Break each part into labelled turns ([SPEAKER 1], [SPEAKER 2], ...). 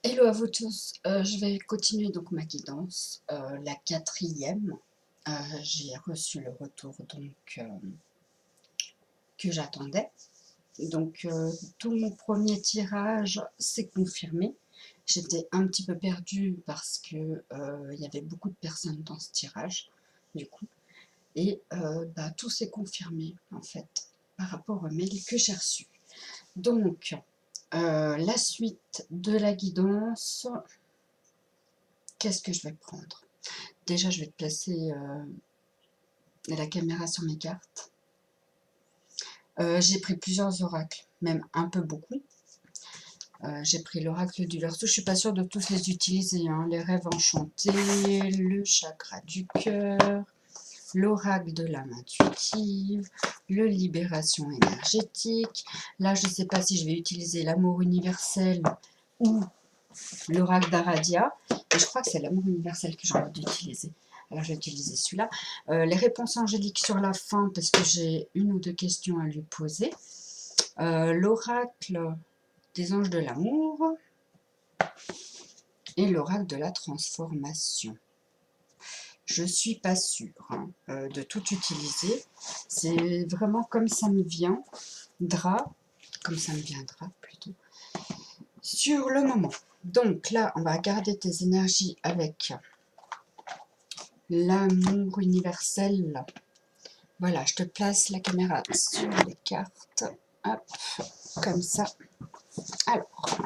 [SPEAKER 1] Hello à vous tous, je vais continuer donc ma guidance, la quatrième. J'ai reçu le retour donc que j'attendais. Donc tout mon premier tirage s'est confirmé. J'étais un petit peu perdue parce que il y avait beaucoup de personnes dans ce tirage, du coup. Et tout s'est confirmé en fait par rapport au mail que j'ai reçu. Donc la suite de la guidance, qu'est-ce que je vais prendre? Déjà, je vais te placer la caméra sur mes cartes. J'ai pris plusieurs oracles, même un peu beaucoup. J'ai pris l'oracle du Verseau. Je suis pas sûre de tous les utiliser, hein. Les rêves enchantés, le chakra du cœur, l'oracle de l'âme intuitive, le libération énergétique. Là, je ne sais pas si je vais utiliser l'amour universel ou l'oracle d'Aradia. Et je crois que c'est l'amour universel que j'ai envie d'utiliser. Alors, je vais utiliser celui-là. Les réponses angéliques sur la fin, parce que j'ai une ou deux questions à lui poser. L'oracle des anges de l'amour et l'oracle de la transformation. Je ne suis pas sûre de tout utiliser. C'est vraiment comme ça me viendra, comme ça me viendra plutôt, sur le moment. Donc là, on va garder tes énergies avec l'amour universel. Voilà, je te place la caméra sur les cartes. Hop, comme ça. Alors,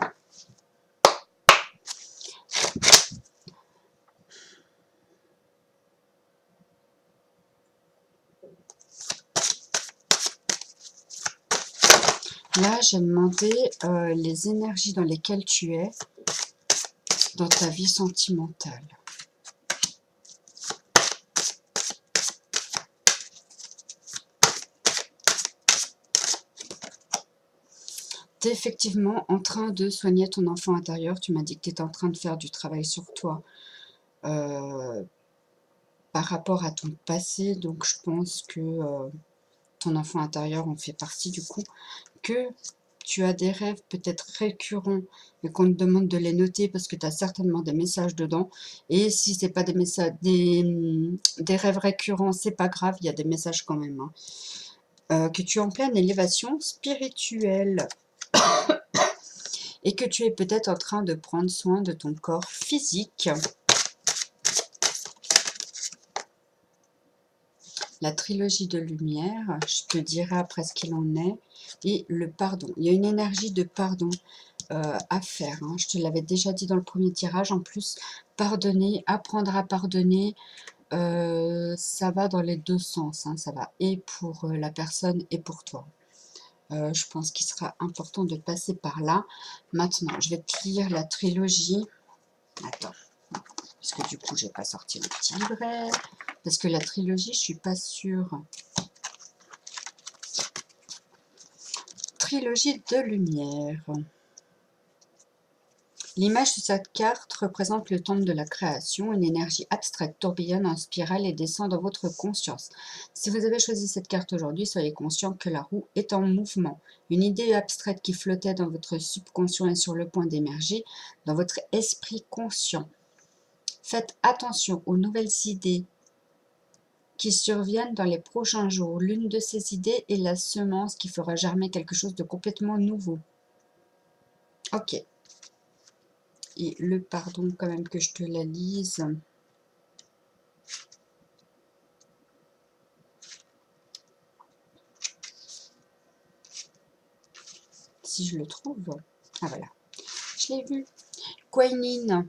[SPEAKER 1] là, j'ai demandé les énergies dans lesquelles tu es dans ta vie sentimentale. Tu es effectivement en train de soigner ton enfant intérieur. Tu m'as dit que tu étais en train de faire du travail sur toi par rapport à ton passé. Donc, je pense que ton enfant intérieur en fait partie du coup. Que tu as des rêves peut-être récurrents et qu'on te demande de les noter parce que tu as certainement des messages dedans. Et si ce n'est pas des messages, des rêves récurrents, c'est pas grave, il y a des messages quand même. Hein. Que tu es en pleine élévation spirituelle. Et que tu es peut-être en train de prendre soin de ton corps physique. La trilogie de lumière, je te dirai après ce qu'il en est. Et le pardon. Il y a une énergie de pardon à faire. Hein. Je te l'avais déjà dit dans le premier tirage. En plus, pardonner, apprendre à pardonner, ça va dans les deux sens. Hein. Ça va et pour la personne et pour toi. Je pense qu'il sera important de passer par là. Maintenant, je vais te lire la trilogie. Attends, parce que du coup, j'ai pas sorti le petit livret. Parce que la trilogie, je suis pas sûre. Trilogie de lumière. L'image de cette carte représente le temple de la création. Une énergie abstraite tourbillonne en spirale et descend dans votre conscience. Si vous avez choisi cette carte aujourd'hui, soyez conscient que la roue est en mouvement. Une idée abstraite qui flottait dans votre subconscient est sur le point d'émerger dans votre esprit conscient. Faites attention aux nouvelles idées qui surviennent dans les prochains jours. L'une de ces idées est la semence qui fera germer quelque chose de complètement nouveau. Ok. Et le pardon, quand même, que je te la lise. Si je le trouve. Ah voilà. Je l'ai vu. Kuan Yin.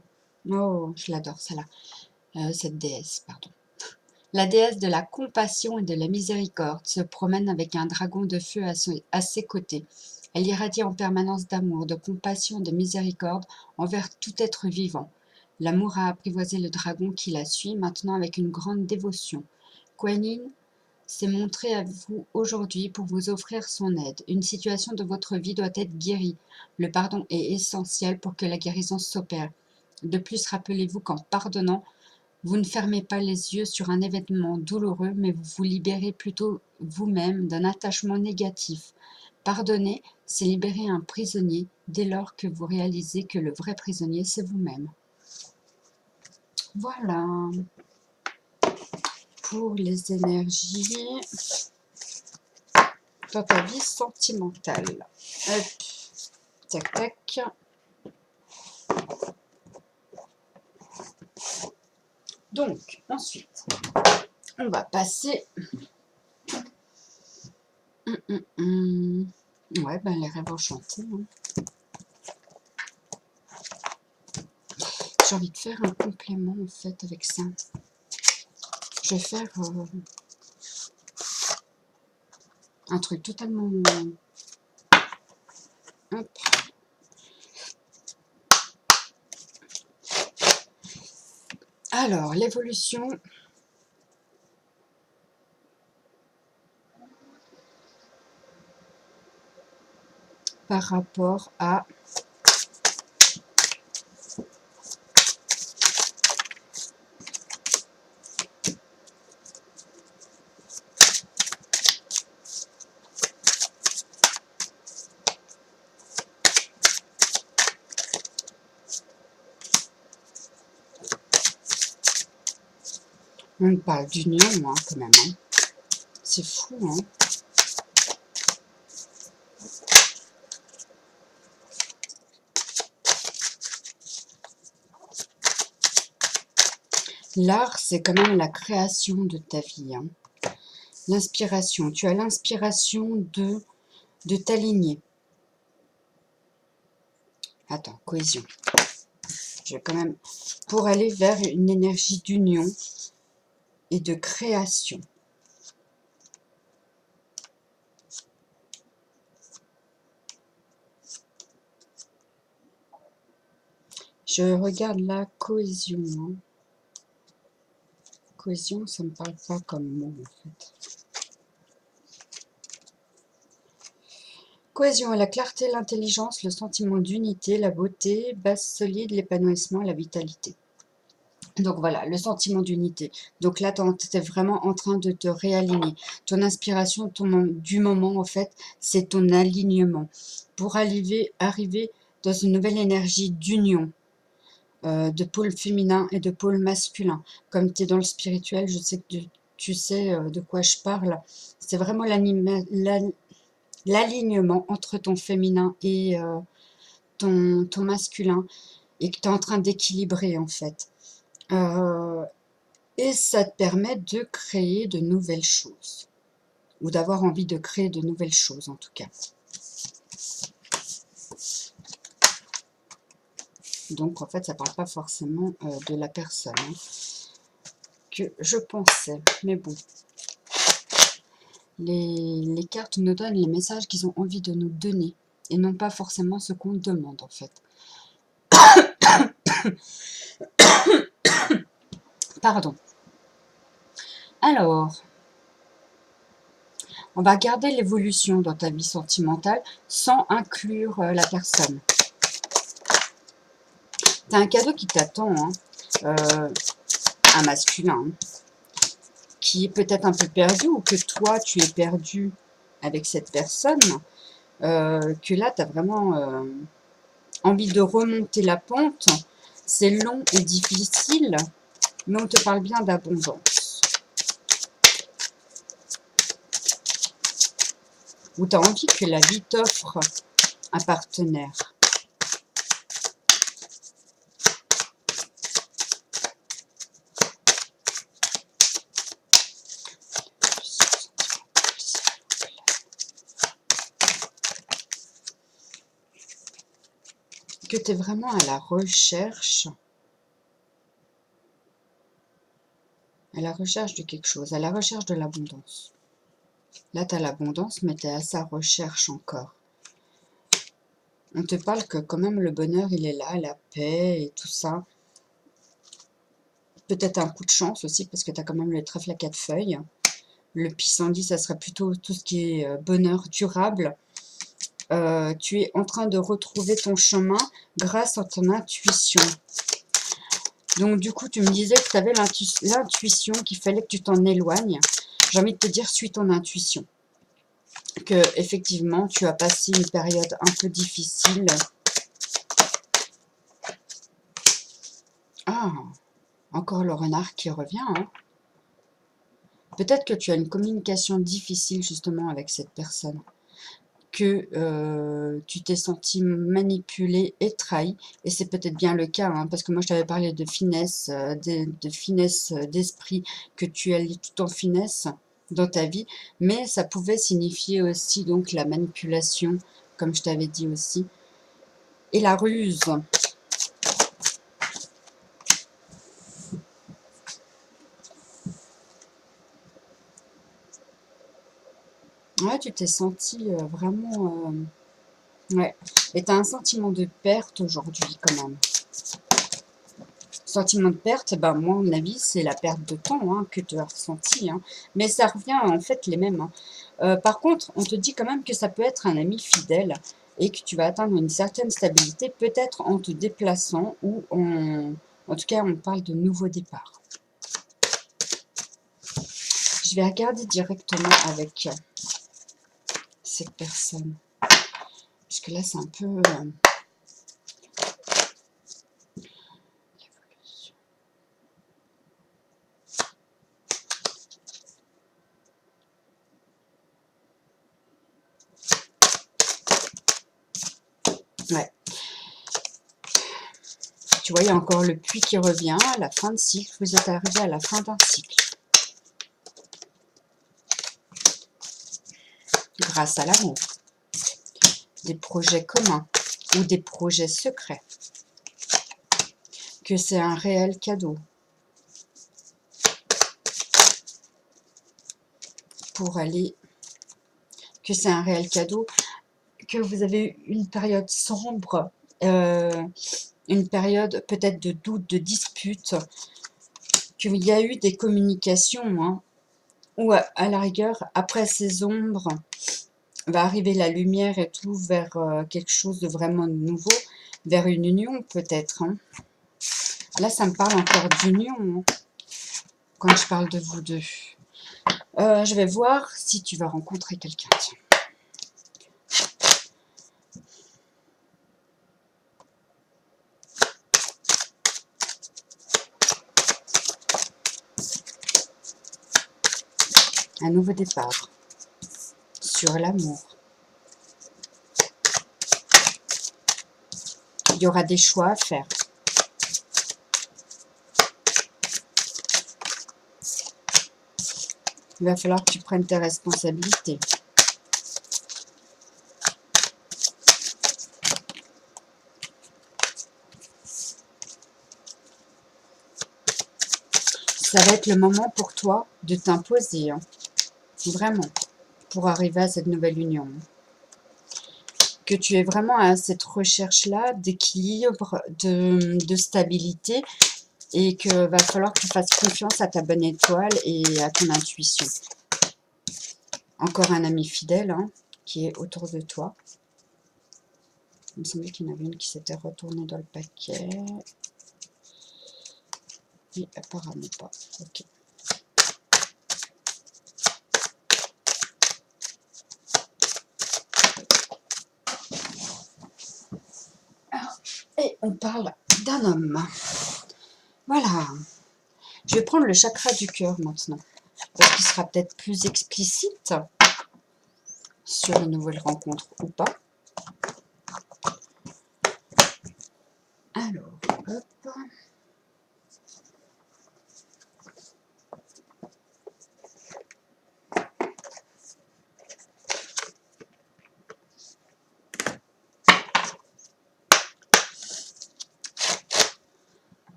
[SPEAKER 1] Oh, je l'adore, celle-là. Cette déesse, pardon. La déesse de la compassion et de la miséricorde se promène avec un dragon de feu à ses côtés. Elle irradie en permanence d'amour, de compassion, de miséricorde envers tout être vivant. L'amour a apprivoisé le dragon qui la suit maintenant avec une grande dévotion. Kuan Yin s'est montré à vous aujourd'hui pour vous offrir son aide. Une situation de votre vie doit être guérie. Le pardon est essentiel pour que la guérison s'opère. De plus, rappelez-vous qu'en pardonnant, vous ne fermez pas les yeux sur un événement douloureux, mais vous vous libérez plutôt vous-même d'un attachement négatif. Pardonner, c'est libérer un prisonnier dès lors que vous réalisez que le vrai prisonnier, c'est vous-même. Voilà pour les énergies dans ta vie sentimentale. Hop, tac, tac. Donc, ensuite, on va passer... Ouais, ben les rêves enchantés. Hein. J'ai envie de faire un complément, en fait, avec ça. Je vais faire un truc totalement... Hop. Alors, l'évolution... par rapport à... On parle d'union, hein, quand même. Hein. C'est fou, hein. L'art, c'est quand même la création de ta vie. Hein. L'inspiration. Tu as l'inspiration de t'aligner. Attends, cohésion. Je vais quand même... Pour aller vers une énergie d'union et de création. Je regarde la cohésion. Hein. Cohésion, ça me parle pas comme mot, en fait. Cohésion est la clarté, l'intelligence, le sentiment d'unité, la beauté, base solide, l'épanouissement, la vitalité. Donc voilà, le sentiment d'unité. Donc là, tu es vraiment en train de te réaligner. Ton inspiration du moment, en fait, c'est ton alignement. Pour arriver dans une nouvelle énergie d'union, de pôle féminin et de pôle masculin. Comme tu es dans le spirituel, je sais que tu sais de quoi je parle. C'est vraiment l'alignement entre ton féminin et ton masculin, et que tu es en train d'équilibrer, en fait. Et ça te permet de créer de nouvelles choses. Ou d'avoir envie de créer de nouvelles choses, en tout cas. Donc, en fait, ça ne parle pas forcément de la personne hein, que je pensais. Mais bon. Les cartes nous donnent les messages qu'ils ont envie de nous donner. Et non pas forcément ce qu'on demande, en fait. Pardon. Alors, on va regarder l'évolution dans ta vie sentimentale sans inclure la personne. Tu as un cadeau qui t'attend, hein, un masculin, hein, qui est peut-être un peu perdu, ou que toi, tu es perdu avec cette personne, que là, tu as vraiment envie de remonter la pente. C'est long et difficile, mais on te parle bien d'abondance. Ou tu as envie que la vie t'offre un partenaire. Que tu es vraiment à la recherche de quelque chose, à la recherche de l'abondance. Là, tu as l'abondance, mais tu es à sa recherche encore. On te parle que quand même le bonheur, il est là, la paix et tout ça. Peut-être un coup de chance aussi, parce que tu as quand même le trèfle à 4 feuilles. Le pissenlit, ça serait plutôt tout ce qui est bonheur durable. Tu es en train de retrouver ton chemin grâce à ton intuition. Donc du coup, tu me disais que tu avais l'intuition, qu'il fallait que tu t'en éloignes. J'ai envie de te dire, suis ton intuition. que effectivement tu as passé une période un peu difficile. Ah, encore le renard qui revient, hein. Peut-être que tu as une communication difficile justement avec cette personne, que tu t'es senti manipulé et trahi, et c'est peut-être bien le cas, hein, parce que moi je t'avais parlé de finesse, de finesse d'esprit, que tu allies tout en finesse dans ta vie, mais ça pouvait signifier aussi donc la manipulation, comme je t'avais dit aussi, et la ruse. Ouais, tu t'es senti vraiment... ouais, et tu as un sentiment de perte aujourd'hui quand même. Sentiment de perte, ben, moi, à mon avis, c'est la perte de temps, hein, que tu as ressenti, hein. Mais ça revient en fait les mêmes, hein. Par contre, on te dit quand même que ça peut être un ami fidèle et que tu vas atteindre une certaine stabilité, peut-être en te déplaçant ou en tout cas, on parle de nouveau départ. Je vais regarder directement avec cette personne. Parce que là, c'est un peu... ouais. Tu vois, il y a encore le puits qui revient, la fin de cycle. Vous êtes arrivé à la fin d'un cycle. Grâce à l'amour. Des projets communs ou des projets secrets. Que c'est un réel cadeau. Pour aller... Que c'est un réel cadeau. Que vous avez eu une période sombre. Une période peut-être de doute, de dispute. Qu'il y a eu des communications, hein, ou à la rigueur, après ces ombres, va arriver la lumière et tout vers quelque chose de vraiment nouveau, vers une union peut-être, hein. Là, ça me parle encore d'union, hein, quand je parle de vous deux. Je vais voir si tu vas rencontrer quelqu'un. Un nouveau départ sur l'amour. Il y aura des choix à faire. Il va falloir que tu prennes tes responsabilités. Ça va être le moment pour toi de t'imposer, hein, vraiment, pour arriver à cette nouvelle union. Que tu es vraiment à cette recherche-là d'équilibre, de stabilité, et que va falloir que tu fasses confiance à ta bonne étoile et à ton intuition. Encore un ami fidèle, hein, qui est autour de toi. Il me semblait qu'il y en avait une qui s'était retournée dans le paquet. Et apparemment pas. Ok. Et on parle d'un homme. Voilà. Je vais prendre le chakra du cœur maintenant, parce qu'il sera peut-être plus explicite sur une nouvelle rencontre ou pas. Alors, hop.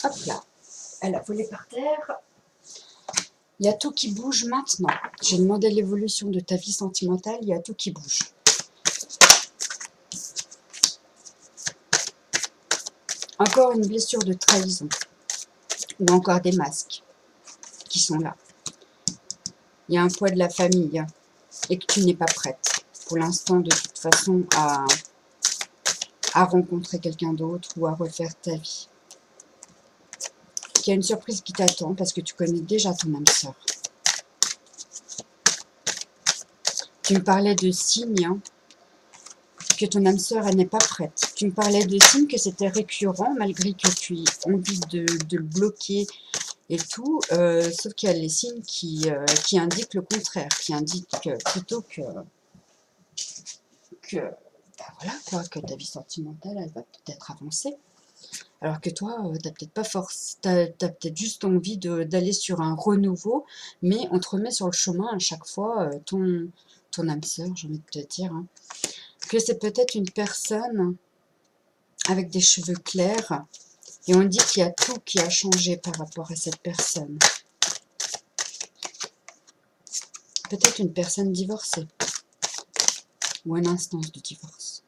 [SPEAKER 1] Hop là. Elle a volé par terre. Il y a tout qui bouge maintenant. J'ai demandé l'évolution de ta vie sentimentale, il y a tout qui bouge. Encore une blessure de trahison. Ou encore des masques qui sont là. Il y a un poids de la famille et que tu n'es pas prête pour l'instant de toute façon à rencontrer quelqu'un d'autre ou à refaire ta vie. qu'il y a une surprise qui t'attend parce que tu connais déjà ton âme sœur. Tu me parlais de signes, hein, que ton âme sœur, elle n'est pas prête. Tu me parlais de signes que c'était récurrent, malgré que tu aies envie de le bloquer et tout, sauf qu'il y a les signes qui indiquent le contraire, qui indiquent plutôt que ben voilà quoi, que ta vie sentimentale, elle va peut-être avancer. Alors que toi, tu n'as peut-être pas force, t'as peut-être juste envie d'aller sur un renouveau, mais on te remet sur le chemin à chaque fois ton âme sœur, j'ai envie de te dire, hein, que c'est peut-être une personne avec des cheveux clairs, et on dit qu'il y a tout qui a changé par rapport à cette personne. Peut-être une personne divorcée, ou une instance de divorce.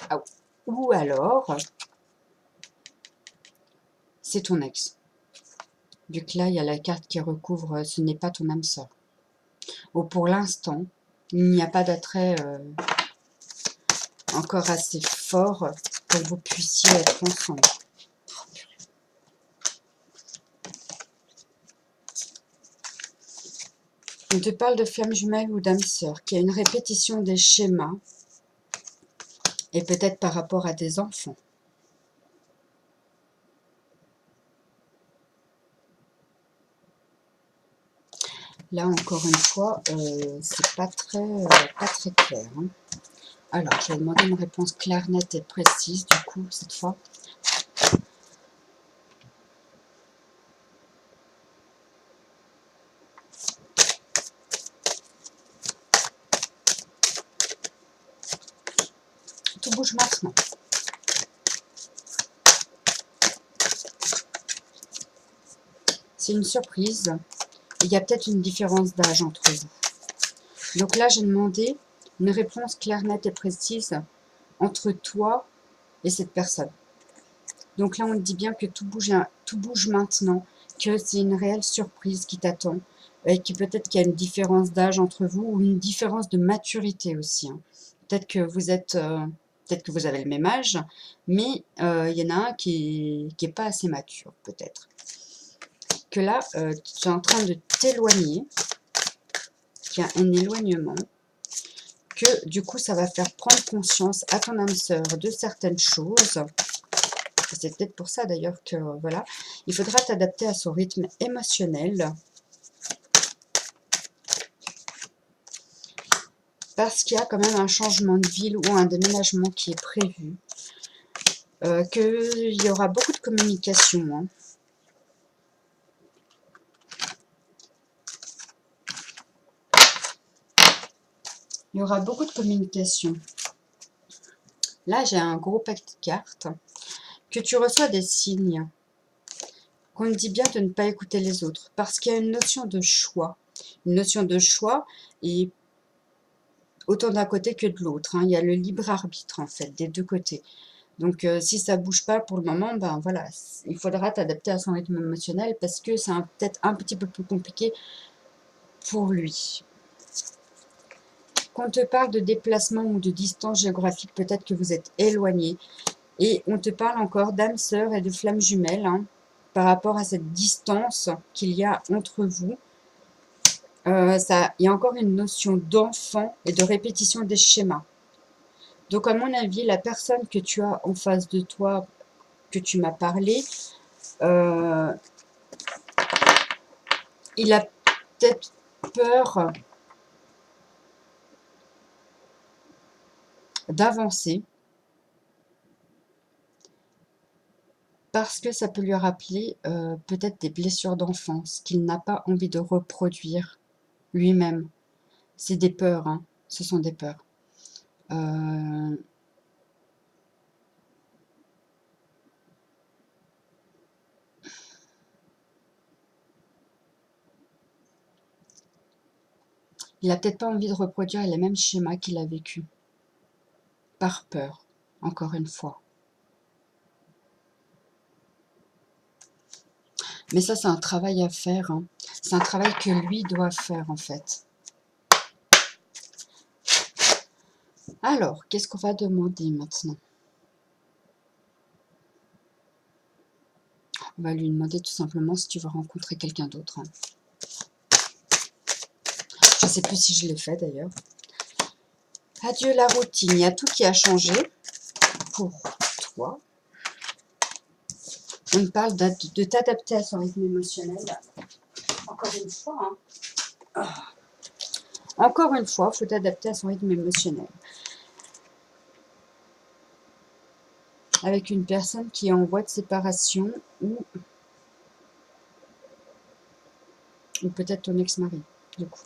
[SPEAKER 1] Ah, ou alors, c'est ton ex. Vu que là, il y a la carte qui recouvre, ce n'est pas ton âme sœur. Ou pour l'instant, il n'y a pas d'attrait encore assez fort pour que vous puissiez être ensemble. On te parle de flamme jumelle ou d'âme sœur, qui a une répétition des schémas, et peut-être par rapport à des enfants. Là, encore une fois, c'est pas très clair. Hein. Alors, je vais demander une réponse claire, nette et précise, du coup, cette fois. Tout bouge maintenant. C'est une surprise. Il y a peut-être une différence d'âge entre vous. Donc là, j'ai demandé une réponse claire, nette et précise entre toi et cette personne. Donc là, on dit bien que tout bouge maintenant, que c'est une réelle surprise qui t'attend, et que peut-être qu'il y a une différence d'âge entre vous, ou une différence de maturité aussi. Hein. Peut-être que peut-être que vous avez le même âge, mais il y en a un qui est pas assez mature, peut-être. Que là, tu es en train de t'éloigner, qu'il y a un éloignement, que du coup, ça va faire prendre conscience à ton âme sœur de certaines choses. C'est peut-être pour ça d'ailleurs que, voilà, il faudra t'adapter à son rythme émotionnel. Parce qu'il y a quand même un changement de ville ou un déménagement qui est prévu. Qu'il y aura beaucoup de communication. Hein. Il y aura beaucoup de communication. Là, j'ai un gros paquet de cartes. Que tu reçois des signes. Qu'on te dit bien de ne pas écouter les autres. Parce qu'il y a une notion de choix. Une notion de choix et autant d'un côté que de l'autre. Hein. Il y a le libre arbitre, en fait, des deux côtés. Donc, si ça bouge pas pour le moment, ben voilà, il faudra t'adapter à son rythme émotionnel parce que c'est peut-être un petit peu plus compliqué pour lui. Quand on te parle de déplacement ou de distance géographique, peut-être que vous êtes éloigné. Et on te parle encore d'âme sœur et de flamme jumelle, hein, par rapport à cette distance qu'il y a entre vous. Il y a encore une notion d'enfant et de répétition des schémas. Donc, à mon avis, la personne que tu as en face de toi, que tu m'as parlé, il a peut-être peur d'avancer parce que ça peut lui rappeler peut-être des blessures d'enfance qu'il n'a pas envie de reproduire lui-même. C'est des peurs, hein. Ce sont des peurs. Il n'a peut-être pas envie de reproduire les mêmes schémas qu'il a vécu. Par peur, encore une fois. Mais ça, c'est un travail à faire. Hein. C'est un travail que lui doit faire, en fait. Alors, qu'est-ce qu'on va demander maintenant? On va lui demander tout simplement si tu veux rencontrer quelqu'un d'autre. Hein. Je ne sais plus si je l'ai fait d'ailleurs. Adieu la routine, il y a tout qui a changé pour toi. On me parle de t'adapter à son rythme émotionnel. Encore une fois, hein. Encore une fois, il faut t'adapter à son rythme émotionnel. Avec une personne qui est en voie de séparation ou peut-être ton ex-mari, du coup.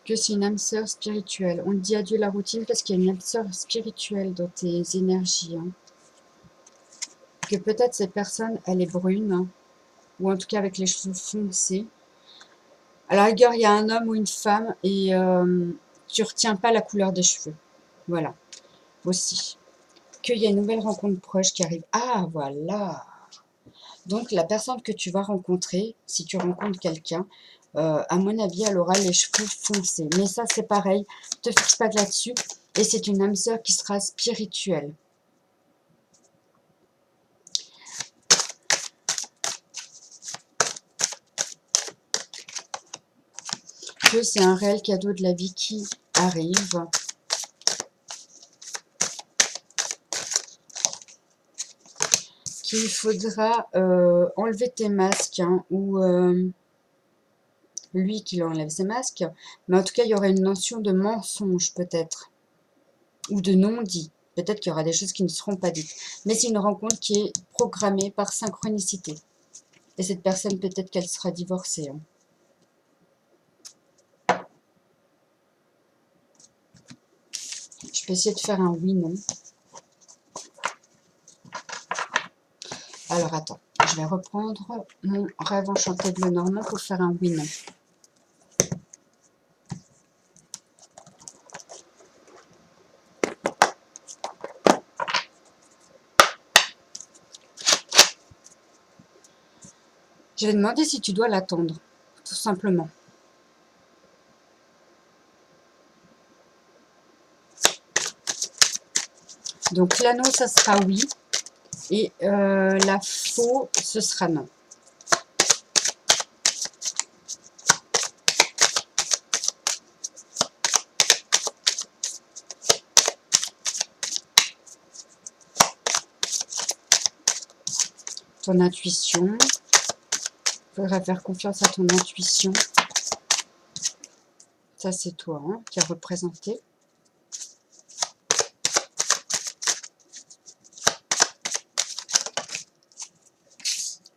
[SPEAKER 1] Que c'est une âme sœur spirituelle. On te dit adieu la routine parce qu'il y a une âme sœur spirituelle dans tes énergies. Hein. Que peut-être cette personne, elle est brune, hein, ou en tout cas avec les cheveux foncés. À la rigueur, il y a un homme ou une femme et tu retiens pas la couleur des cheveux. Voilà, aussi. Qu'il y a une nouvelle rencontre proche qui arrive. Ah, voilà. Donc, la personne que tu vas rencontrer, si tu rencontres quelqu'un, à mon avis, elle aura les cheveux foncés. Mais ça, c'est pareil. Ne te fixe pas là-dessus. Et c'est une âme sœur qui sera spirituelle. Que c'est un réel cadeau de la vie qui arrive. Qu'il faudra enlever tes masques, hein, ou lui qui enlève ses masques. Mais en tout cas, il y aura une notion de mensonge peut-être. Ou de non-dit. Peut-être qu'il y aura des choses qui ne seront pas dites. Mais c'est une rencontre qui est programmée par synchronicité. Et cette personne, peut-être qu'elle sera divorcée. Hein. Je peux essayer de faire un oui-non. Alors, attends. Je vais reprendre mon rêve enchanté bleu normand pour faire un oui-non. Je vais demander si tu dois l'attendre. Tout simplement. Donc, l'anneau, ça sera oui. Et la faux, ce sera non. Ton intuition. Il faudra faire confiance à ton intuition. Ça, c'est toi hein, qui as représenté.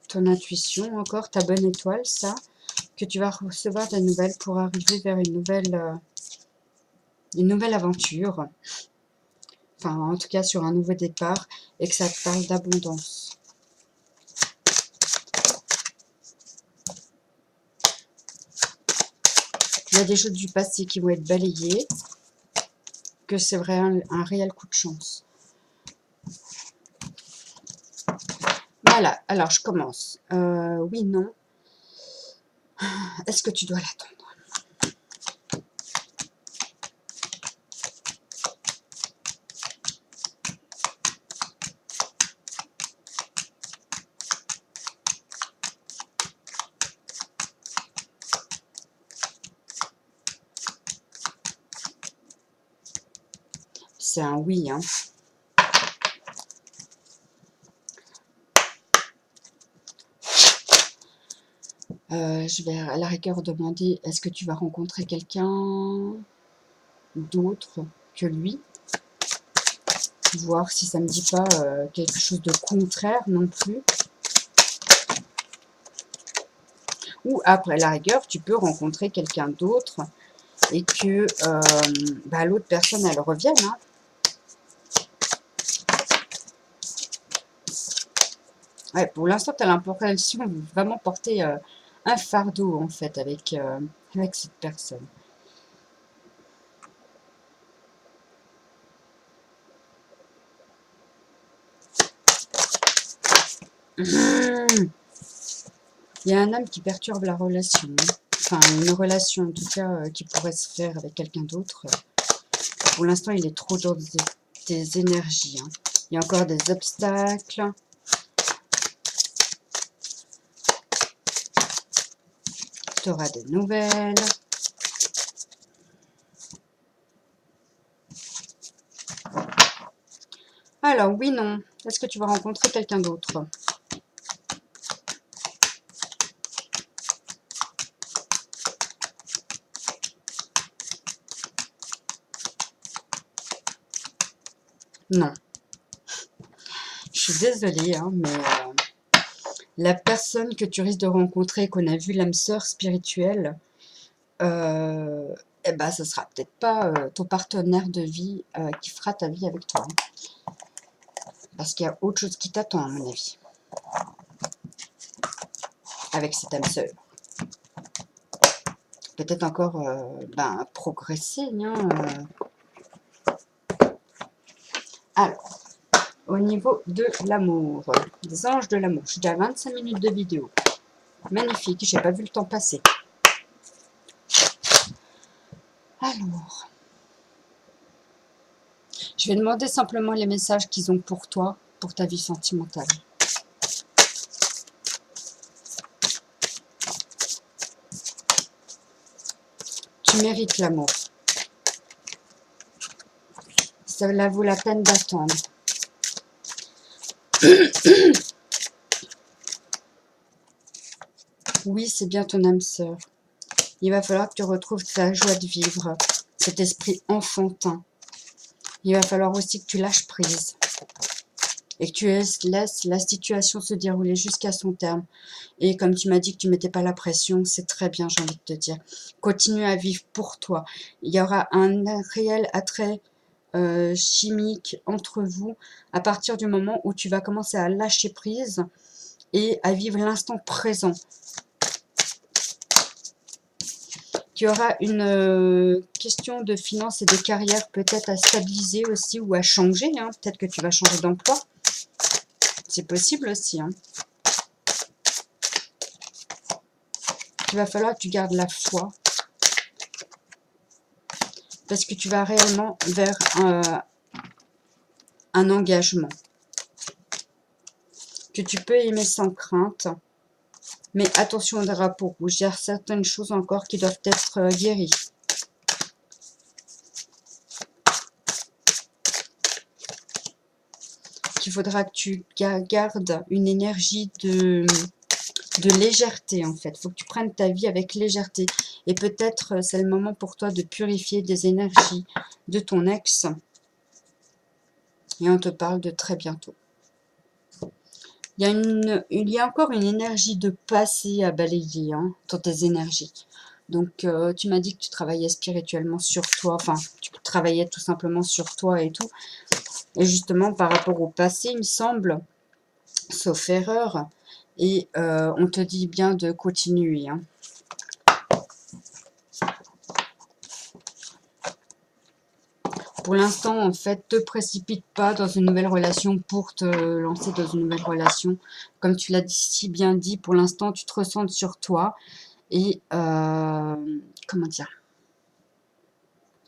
[SPEAKER 1] Ton intuition, encore ta bonne étoile, ça, que tu vas recevoir des nouvelles pour arriver vers une nouvelle aventure. Enfin, en tout cas, sur un nouveau départ, et que ça te parle d'abondance. Il y a des choses du passé qui vont être balayées, que c'est vrai un réel coup de chance. Voilà, alors je commence. Oui, non. Est-ce que tu dois l'attendre? C'est un oui, hein. Je vais à la rigueur demander, est-ce que tu vas rencontrer quelqu'un d'autre que lui? Voir si ça ne me dit pas quelque chose de contraire non plus. Ou après, à la rigueur, tu peux rencontrer quelqu'un d'autre et que l'autre personne, elle revienne. Hein. Ouais, pour l'instant, tu as l'impression de vraiment porter un fardeau, en fait, avec cette personne. Il y a un homme qui perturbe la relation. Enfin, une relation, en tout cas, qui pourrait se faire avec quelqu'un d'autre. Pour l'instant, il est trop dans des énergies. Hein. Il y a encore des obstacles. Tu auras des nouvelles. Alors, oui, non. Est-ce que tu vas rencontrer quelqu'un d'autre? Non. Je suis désolée, hein, mais la personne que tu risques de rencontrer, qu'on a vu l'âme sœur spirituelle, eh ben, ce sera peut-être pas ton partenaire de vie qui fera ta vie avec toi. Hein. Parce qu'il y a autre chose qui t'attend, à mon avis. Avec cette âme sœur. Peut-être encore progresser. Hein, Alors, au niveau de l'amour, des anges de l'amour. Je suis déjà à 25 minutes de vidéo. Magnifique, j'ai pas vu le temps passer. Alors, je vais demander simplement les messages qu'ils ont pour toi, pour ta vie sentimentale. Tu mérites l'amour. Cela vaut la peine d'attendre. Oui, c'est bien ton âme sœur. Il va falloir que tu retrouves ta joie de vivre, cet esprit enfantin. Il va falloir aussi que tu lâches prise et que tu laisses la situation se dérouler jusqu'à son terme. Et comme tu m'as dit que tu ne mettais pas la pression, c'est très bien, j'ai envie de te dire. Continue à vivre pour toi. Il y aura un réel attrait chimique entre vous à partir du moment où tu vas commencer à lâcher prise et à vivre l'instant présent. Tu auras une question de finances et de carrière peut-être à stabiliser aussi ou à changer. Hein. Peut-être que tu vas changer d'emploi. C'est possible aussi. Hein. Il va falloir que tu gardes la foi. Parce que tu vas réellement vers un engagement. Que tu peux aimer sans crainte. Mais attention au drapeau rouge. Il y a certaines choses encore qui doivent être guéries. Il faudra que tu gardes une énergie de légèreté en fait. Il faut que tu prennes ta vie avec légèreté. Et peut-être c'est le moment pour toi de purifier des énergies de ton ex. Et on te parle de très bientôt. Il y a encore une énergie de passé à balayer hein, dans tes énergies. Donc tu m'as dit que tu travaillais spirituellement sur toi. Enfin, tu travaillais tout simplement sur toi et tout. Et justement par rapport au passé, il me semble, sauf erreur, et on te dit bien de continuer. Hein. Pour l'instant, en fait, te précipite pas dans une nouvelle relation pour te lancer dans une nouvelle relation. Comme tu l'as si bien dit, pour l'instant, tu te ressens sur toi. Et, comment dire,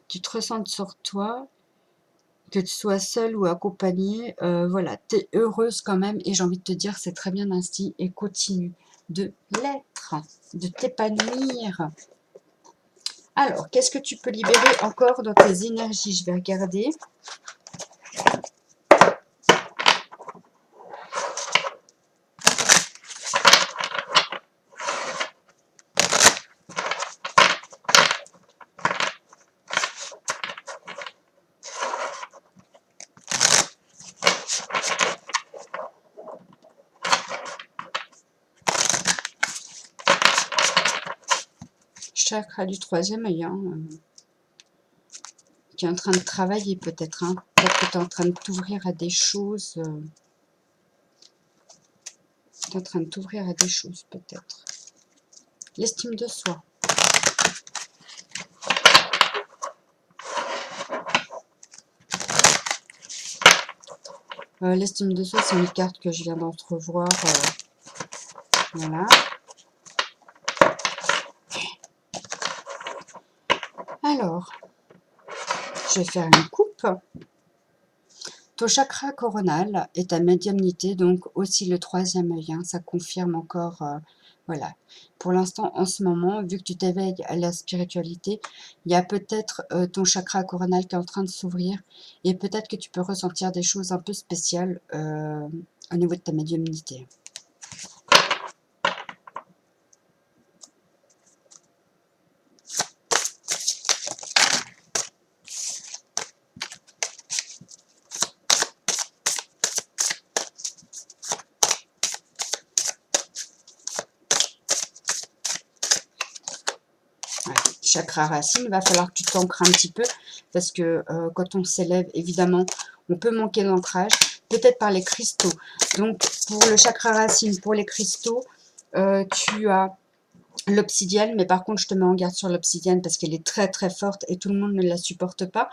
[SPEAKER 1] tu te ressens sur toi, que tu sois seule ou accompagnée, voilà, tu es heureuse quand même. Et j'ai envie de te dire, c'est très bien ainsi. Et continue de l'être, de t'épanouir. Alors, qu'est-ce que tu peux libérer encore dans tes énergies? Je vais regarder. Chakra du troisième œil, hein, qui est en train de travailler peut-être. Hein. Peut-être que tu es en train de t'ouvrir à des choses. Tu es en train de t'ouvrir à des choses peut-être. L'estime de soi. L'estime de soi, c'est une carte que je viens d'entrevoir. Voilà. Alors, je vais faire une coupe. Ton chakra coronal et ta médiumnité, donc aussi le troisième œil. Hein, ça confirme encore Voilà. Pour l'instant, en ce moment, vu que tu t'éveilles à la spiritualité, il y a peut-être ton chakra coronal qui est en train de s'ouvrir et peut-être que tu peux ressentir des choses un peu spéciales au niveau de ta médiumnité. Chakra racine, il va falloir que tu t'ancres un petit peu parce que quand on s'élève, évidemment, on peut manquer d'ancrage, peut-être par les cristaux. Donc, pour le chakra racine, pour les cristaux, tu as l'obsidienne, mais par contre, je te mets en garde sur l'obsidienne parce qu'elle est très très forte et tout le monde ne la supporte pas.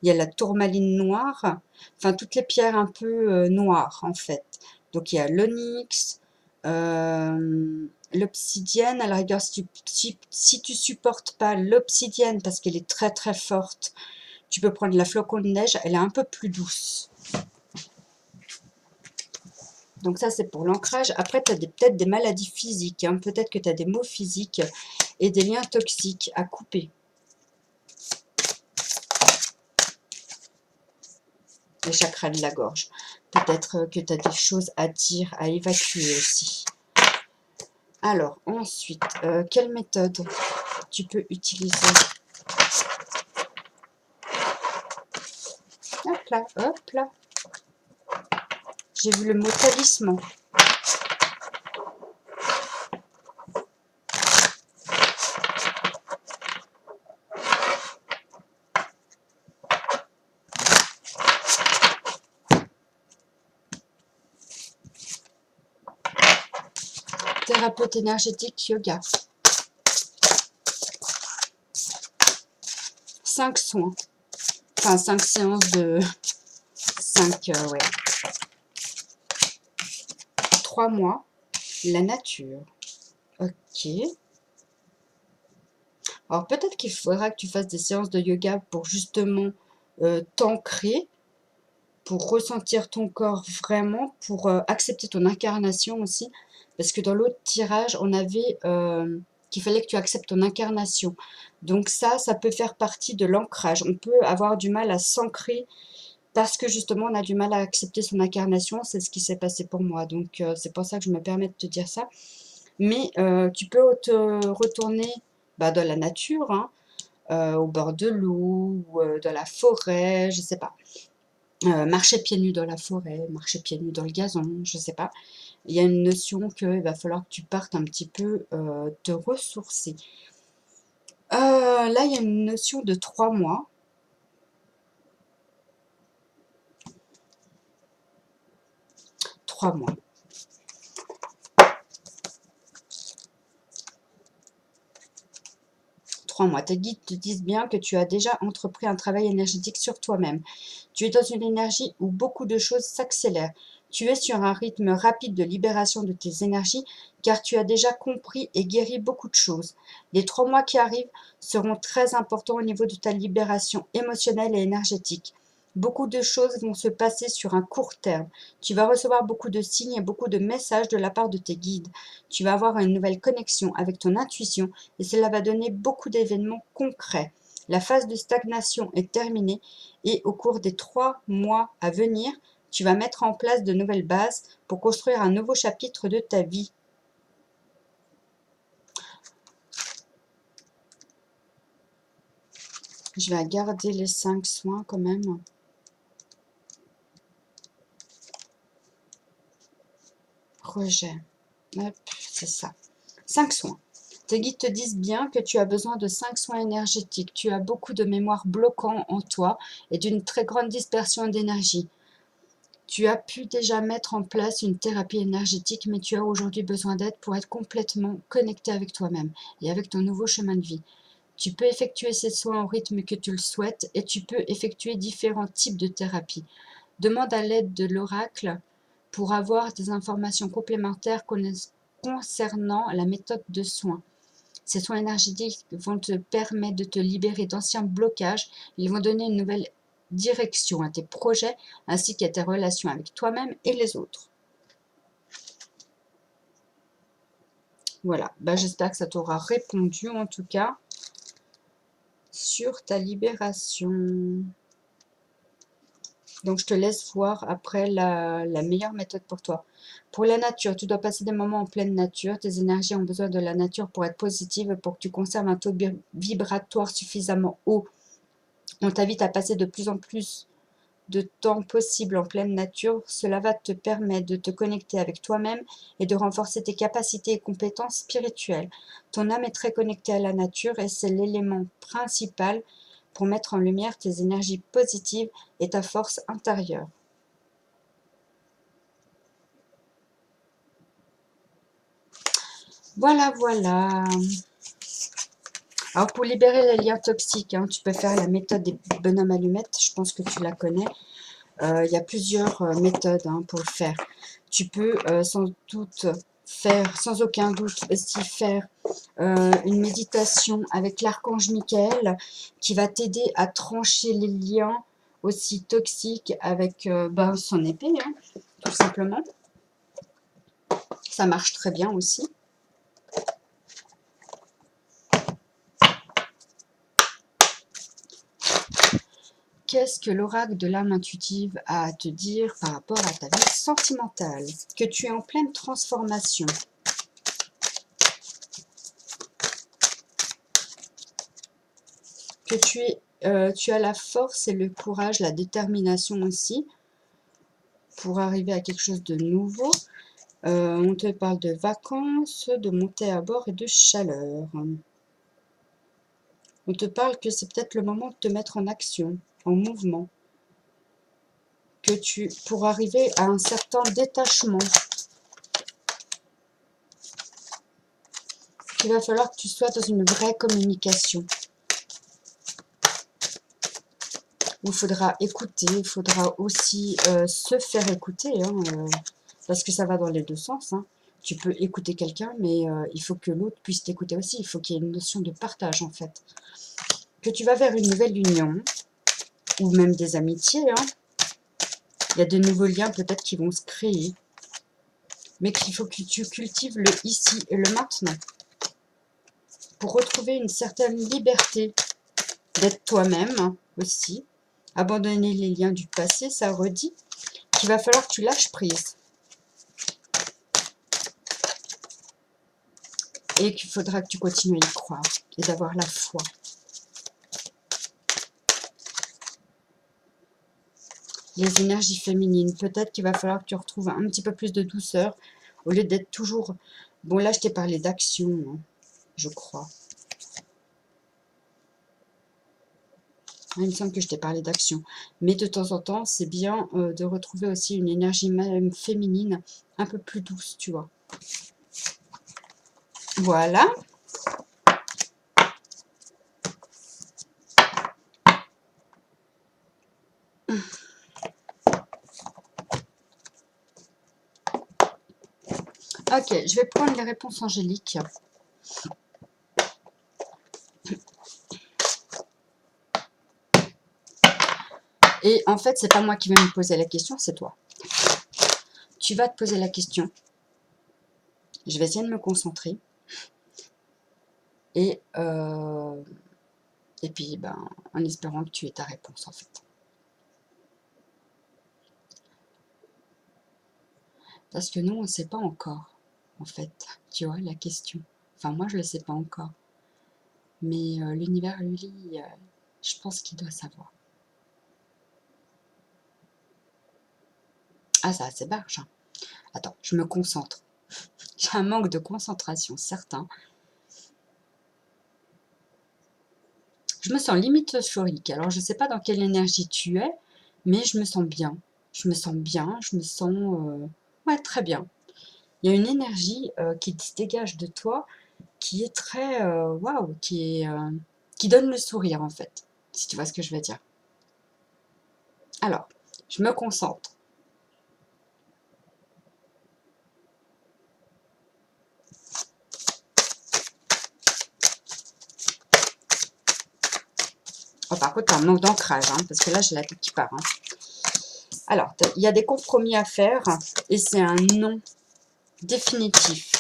[SPEAKER 1] Il y a la tourmaline noire, enfin toutes les pierres un peu noires en fait. Donc il y a l'onyx, l'obsidienne. À la rigueur, si tu supportes pas l'obsidienne parce qu'elle est très très forte, tu peux prendre la flocon de neige, elle est un peu plus douce. Donc ça, c'est pour l'ancrage. Après, tu as peut-être des maladies physiques, hein. Peut-être que tu as des maux physiques et des liens toxiques à couper. Les chakras de la gorge. Peut-être que tu as des choses à dire, à évacuer aussi. Alors, ensuite, quelle méthode tu peux utiliser? Hop là, hop là. J'ai vu le mot talisman. Thérapeute énergétique yoga. 5 soins. Enfin, 5 séances de... 5, ouais. 3 mois. La nature. Ok. Alors, peut-être qu'il faudra que tu fasses des séances de yoga pour justement t'ancrer, pour ressentir ton corps vraiment, pour accepter ton incarnation aussi. Parce que dans l'autre tirage, on avait qu'il fallait que tu acceptes ton incarnation. Donc ça peut faire partie de l'ancrage. On peut avoir du mal à s'ancrer parce que justement, on a du mal à accepter son incarnation. C'est ce qui s'est passé pour moi. Donc c'est pour ça que je me permets de te dire ça. Mais tu peux te retourner dans la nature, hein, au bord de l'eau, ou dans la forêt, je sais pas. Marcher pieds nus dans la forêt, marcher pieds nus dans le gazon, je sais pas. Il y a une notion qu'il va falloir que tu partes un petit peu te ressourcer. Là, il y a une notion de 3 mois. 3 mois. 3 mois. Tes guides te disent bien que tu as déjà entrepris un travail énergétique sur toi-même. Tu es dans une énergie où beaucoup de choses s'accélèrent. Tu es sur un rythme rapide de libération de tes énergies car tu as déjà compris et guéri beaucoup de choses. Les 3 mois qui arrivent seront très importants au niveau de ta libération émotionnelle et énergétique. Beaucoup de choses vont se passer sur un court terme. Tu vas recevoir beaucoup de signes et beaucoup de messages de la part de tes guides. Tu vas avoir une nouvelle connexion avec ton intuition et cela va donner beaucoup d'événements concrets. La phase de stagnation est terminée et au cours des 3 mois à venir, tu vas mettre en place de nouvelles bases pour construire un nouveau chapitre de ta vie. Je vais garder les 5 soins quand même. Rejet. Hop, c'est ça. 5 soins. Tes guides te disent bien que tu as besoin de 5 soins énergétiques. Tu as beaucoup de mémoire bloquant en toi et d'une très grande dispersion d'énergie. Tu as pu déjà mettre en place une thérapie énergétique, mais tu as aujourd'hui besoin d'aide pour être complètement connecté avec toi-même et avec ton nouveau chemin de vie. Tu peux effectuer ces soins au rythme que tu le souhaites et tu peux effectuer différents types de thérapies. Demande à l'aide de l'oracle pour avoir des informations complémentaires concernant la méthode de soins. Ces soins énergétiques vont te permettre de te libérer d'anciens blocages. Ils vont donner une nouvelle direction à tes projets ainsi qu'à tes relations avec toi-même et les autres. Voilà, bah, j'espère que ça t'aura répondu en tout cas sur ta libération. Donc, je te laisse voir après la meilleure méthode pour toi. Pour la nature, tu dois passer des moments en pleine nature. Tes énergies ont besoin de la nature pour être positives, pour que tu conserves un taux vibratoire suffisamment haut. On t'invite à passer de plus en plus de temps possible en pleine nature. Cela va te permettre de te connecter avec toi-même et de renforcer tes capacités et compétences spirituelles. Ton âme est très connectée à la nature et c'est l'élément principal pour mettre en lumière tes énergies positives et ta force intérieure. Voilà, voilà. Alors, pour libérer les liens toxiques, hein, tu peux faire la méthode des bonhommes allumettes. Je pense que tu la connais. Il y a plusieurs méthodes hein, pour le faire. Tu peux sans aucun doute aussi faire une méditation avec l'archange Michael qui va t'aider à trancher les liens aussi toxiques avec son épée, hein, tout simplement. Ça marche très bien aussi. Qu'est-ce que l'oracle de l'âme intuitive a à te dire par rapport à ta vie sentimentale? Que tu es en pleine transformation. Que tu as la force et le courage, la détermination aussi pour arriver à quelque chose de nouveau. On te parle de vacances, de montée à bord et de chaleur. On te parle que c'est peut-être le moment de te mettre en action, en mouvement. Pour arriver à un certain détachement. Il va falloir que tu sois dans une vraie communication. Il faudra écouter, il faudra aussi se faire écouter, hein, parce que ça va dans les deux sens. Hein. Tu peux écouter quelqu'un, mais il faut que l'autre puisse t'écouter aussi. Il faut qu'il y ait une notion de partage, en fait. Que tu vas vers une nouvelle union, ou même des amitiés. Hein. Il y a de nouveaux liens peut-être qui vont se créer. Mais qu'il faut que tu cultives le ici et le maintenant. Pour retrouver une certaine liberté d'être toi-même hein, aussi. Abandonner les liens du passé, ça redit qu'il va falloir que tu lâches prise. Et qu'il faudra que tu continues à y croire et d'avoir la foi. Les énergies féminines, peut-être qu'il va falloir que tu retrouves un petit peu plus de douceur au lieu d'être toujours... Bon, là, je t'ai parlé d'action, hein, je crois. Il me semble que je t'ai parlé d'action. Mais de temps en temps, c'est bien de retrouver aussi une énergie même féminine un peu plus douce, tu vois. Voilà. Ok, je vais prendre les réponses angéliques. Et en fait, c'est pas moi qui vais me poser la question, c'est toi. Tu vas te poser la question. Je vais essayer de me concentrer. Et puis, en espérant que tu aies ta réponse, en fait. Parce que nous, on ne sait pas encore, en fait, tu vois, la question. Enfin, moi, je ne le sais pas encore. Mais l'univers, lui, je pense qu'il doit savoir. Ah, ça, c'est barge. Hein. Attends, je me concentre. J'ai un manque de concentration, certain. Je me sens limite euphorique. Alors, je ne sais pas dans quelle énergie tu es, mais je me sens bien. Je me sens bien, je me sens... ouais, très bien. Il y a une énergie qui se dégage de toi qui est très... waouh, qui donne le sourire, en fait. Si tu vois ce que je veux dire. Alors, je me concentre. Oh, par contre, un manque d'ancrage, hein, parce que là, j'ai la tête qui part. Hein. Alors, il y a des compromis à faire, et c'est un non définitif.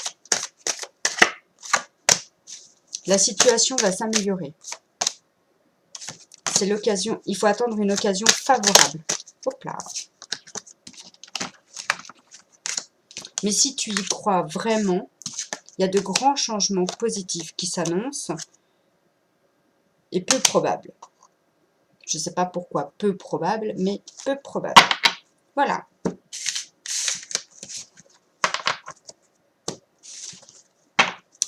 [SPEAKER 1] La situation va s'améliorer. C'est l'occasion, il faut attendre une occasion favorable. Hop là. Mais si tu y crois vraiment, il y a de grands changements positifs qui s'annoncent et peu probables. Je ne sais pas pourquoi peu probable, mais peu probable. Voilà.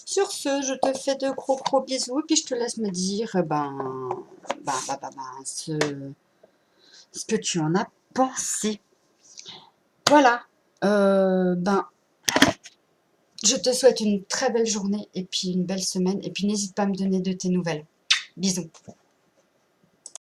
[SPEAKER 1] Sur ce, je te fais de gros bisous, puis je te laisse me dire ce que tu en as pensé. Voilà. Je te souhaite une très belle journée et puis une belle semaine. Et puis n'hésite pas à me donner de tes nouvelles. Bisous.